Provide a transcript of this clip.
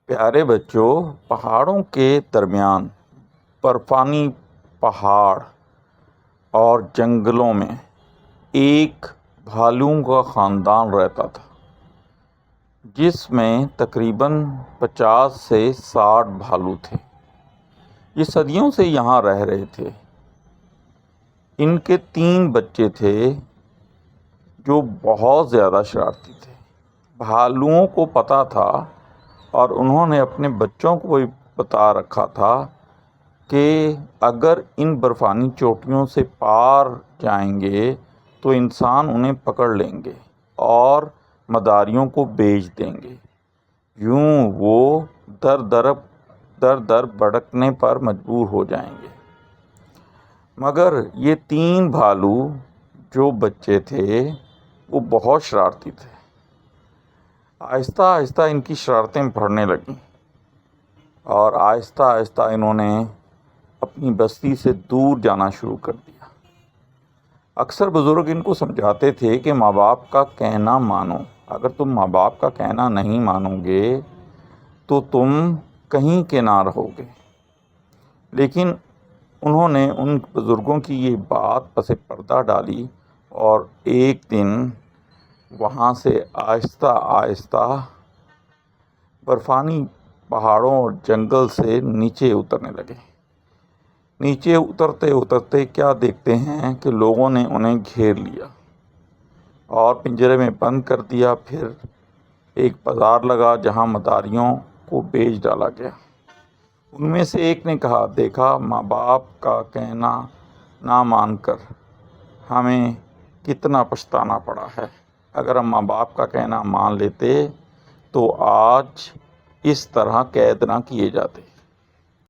پیارے بچوں، پہاڑوں کے درمیان برفانی پہاڑ اور جنگلوں میں ایک بھالوؤں کا خاندان رہتا تھا، جس میں تقریباً 50 سے 60 بھالو تھے۔ یہ صدیوں سے یہاں رہ رہے تھے۔ ان کے 3 بچے تھے جو بہت زیادہ شرارتی تھے۔ بھالوؤں کو پتہ تھا اور انہوں نے اپنے بچوں کو بھی بتا رکھا تھا کہ اگر ان برفانی چوٹیوں سے پار جائیں گے تو انسان انہیں پکڑ لیں گے اور مداریوں کو بیچ دیں گے۔ یوں وہ در بھٹکنے پر مجبور ہو جائیں گے۔ مگر یہ 3 بھالو جو بچے تھے وہ بہت شرارتی تھے۔ آہستہ آہستہ ان کی شرارتیں بڑھنے لگیں اور آہستہ آہستہ انہوں نے اپنی بستی سے دور جانا شروع کر دیا۔ اکثر بزرگ ان کو سمجھاتے تھے کہ ماں باپ کا کہنا مانو، اگر تم ماں باپ کا کہنا نہیں مانو گے تو تم کہیں کے نہ رہو گے۔ لیکن انہوں نے ان بزرگوں کی یہ بات پس پردہ ڈالی اور ایک دن وہاں سے آہستہ آہستہ برفانی پہاڑوں اور جنگل سے نیچے اترنے لگے۔ نیچے اترتے اترتے کیا دیکھتے ہیں کہ لوگوں نے انہیں گھیر لیا اور پنجرے میں بند کر دیا۔ پھر ایک بازار لگا جہاں مداریوں کو بیچ ڈالا گیا۔ ان میں سے ایک نے کہا، دیکھا ماں باپ کا کہنا نہ مان کر ہمیں کتنا پچھتانا پڑا ہے۔ اگر ہم ماں باپ کا کہنا مان لیتے تو آج اس طرح قید نہ کیے جاتے۔